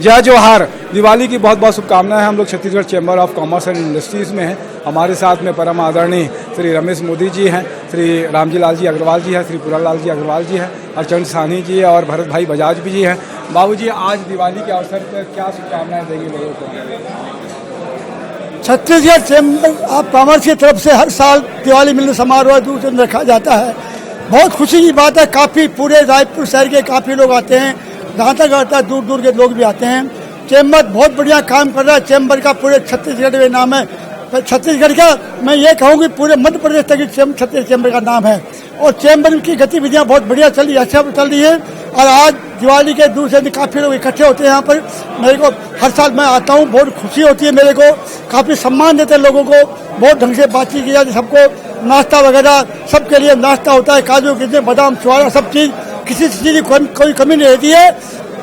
जय जोहार। दिवाली की बहुत बहुत शुभकामनाएं। हम लोग Chhattisgarh chamber of commerce and industries में हैं। हमारे साथ में परम आदरणीय श्री रमेश मोदी जी हैं, श्री रामजी लाल जी अग्रवाल जी हैं, श्री पुरालाल जी अग्रवाल जी हैं, हरचंद साहनी जी और भरत भाई बजाज भी हैं। बाबू जी, आज दिवाली के अवसर पर क्या शुभकामनाएं देंगे लोगों को? छत्तीसगढ़ चैम्बर ऑफ कॉमर्स की तरफ से हर साल दिवाली मिलन समारोह दूर रखा जाता है। बहुत खुशी की बात है, काफ़ी पूरे रायपुर शहर के काफ़ी लोग आते हैं, जहाँ तक आता है दूर दूर के लोग भी आते हैं। चैम्बर बहुत बढ़िया काम कर रहा है। चैम्बर का पूरे छत्तीसगढ़ में नाम है। छत्तीसगढ़ का मैं ये कहूँगी पूरे मध्य प्रदेश तक छत्तीसगढ़ चैम्बर का नाम है और चैम्बर की गतिविधियाँ बहुत बढ़िया चल रही है। और आज दिवाली के दूसरे दिन काफ़ी लोग इकट्ठे होते हैं यहाँ पर। मेरे को हर साल मैं आता हूँ, बहुत खुशी होती है मेरे को। काफ़ी सम्मान देते हैं लोगों को, बहुत ढंग से बातचीत की जाती है। सबको नाश्ता वगैरह सबके लिए नाश्ता होता है, काजू किशमिश बादाम छुआरा सब चीज़, किसी चीज़ की कोई कमी नहीं रहती है।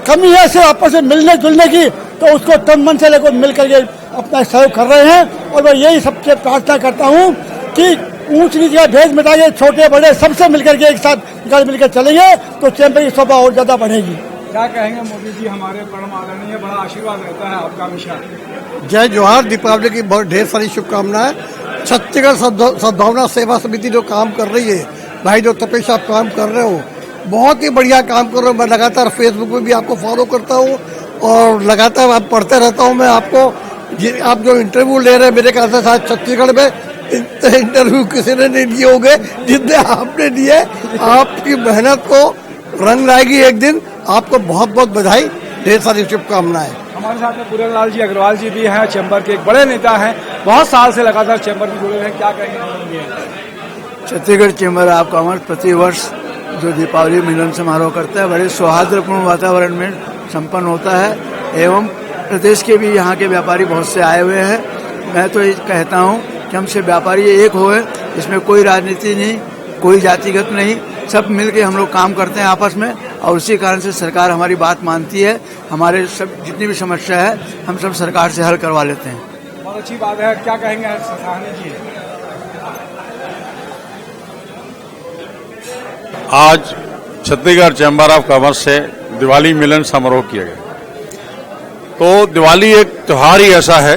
कमी है सिर्फ आपस में मिलने जुलने की, तो उसको तन मन से लेकर मिल करके अपना सहयोग कर रहे हैं। और मैं यही सबसे प्रार्थना करता हूँ कि ऊंच नीच का भेद मिटा के छोटे बड़े सबसे मिलकर के एक साथ गल मिलकर चलेंगे तो चैम्बर की शोभा और ज्यादा बढ़ेगी। क्या कहेंगे मोदी जी, हमारे परम आदरणीय, बड़ा आशीर्वाद रहता है आपका हमेशा। जय जोहार। दीपावली की बहुत ढेर सारी शुभकामनाएं। छत्तीसगढ़ सद्भावना सेवा समिति जो काम कर रही है, भाई जो तपेश आप काम कर रहे हो, बहुत ही बढ़िया काम कर रहे हो। मैं लगातार फेसबुक पे भी आपको फॉलो करता हूँ और लगातार आप पढ़ते रहता हूँ। मैं आपको आप जो इंटरव्यू ले रहे हैं, मेरे ख्याल से शायद छत्तीसगढ़ में इंटरव्यू किसी ने नहीं दिए होंगे जितने आपने दिए। आपकी मेहनत को रंग लाएगी एक दिन। आपको बहुत बहुत बधाई, ढेर सारी शुभकामनाएं। हमारे साथ में पुरालाल जी अग्रवाल जी भी हैं, चैम्बर के एक बड़े नेता हैं, बहुत साल से लगातार चैम्बर में जुड़े हुए हैं। क्या कहेंगे? छत्तीसगढ़ चैम्बर ऑफ कॉमर्स प्रतिवर्ष जो दीपावली मिलन समारोह करता है, बड़े सौहार्दपूर्ण वातावरण में संपन्न होता है एवं प्रदेश के भी यहाँ के व्यापारी बहुत से आए हुए हैं। मैं तो ये कहता हूँ कि हमसे व्यापारी एक होए, इसमें कोई राजनीति नहीं, कोई जातिगत नहीं, सब मिलके हम लोग काम करते हैं आपस में और उसी कारण से सरकार हमारी बात मानती है। हमारे सब जितनी भी समस्या है हम सब सरकार से हल करवा लेते हैं। बहुत अच्छी बात है। क्या कहेंगे साहनी जी? आज छत्तीसगढ़ चैम्बर ऑफ कॉमर्स से दिवाली मिलन समारोह किया गया। तो दिवाली एक त्योहार ही ऐसा है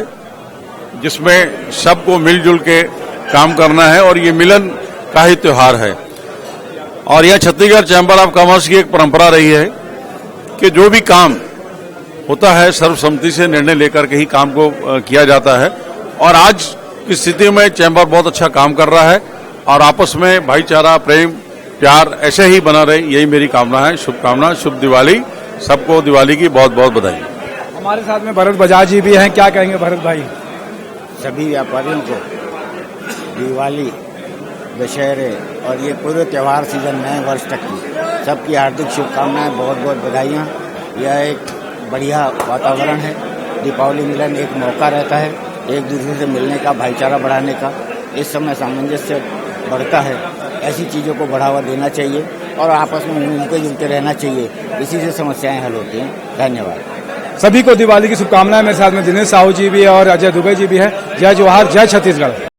जिसमें सबको मिलजुल के काम करना है और ये मिलन का ही त्योहार है। और यह छत्तीसगढ़ चैम्बर ऑफ कॉमर्स की एक परंपरा रही है कि जो भी काम होता है सर्वसम्मति से निर्णय लेकर के ही काम को किया जाता है। और आज की स्थिति में चैम्बर बहुत अच्छा काम कर रहा है और आपस में भाईचारा, प्रेम, प्यार ऐसे ही बना रहे, यही मेरी कामना है। शुभकामना, शुभ दिवाली। सबको दिवाली की बहुत बहुत बधाई। हमारे साथ में भरत बजाज जी भी हैं। क्या कहेंगे भरत भाई? सभी व्यापारियों को दिवाली, दशहरे और ये पूरे त्यौहार सीजन नए वर्ष तक की सबकी हार्दिक शुभकामनाएं, बहुत बहुत बधाइयाँ। यह एक बढ़िया वातावरण है। दीपावली मिलन एक मौका रहता है एक दूसरे से मिलने का, भाईचारा बढ़ाने का। इस समय सामंजस्य बढ़ता है, ऐसी चीज़ों को बढ़ावा देना चाहिए और आपस में मिलते जुलते रहना चाहिए। इसी से समस्याएं हल होती हैं। धन्यवाद। सभी को दिवाली की शुभकामनाएं। मेरे साथ में दिनेश साहू जी भी है और अजय दुबे जी भी है। जय जोहार, जय छत्तीसगढ़।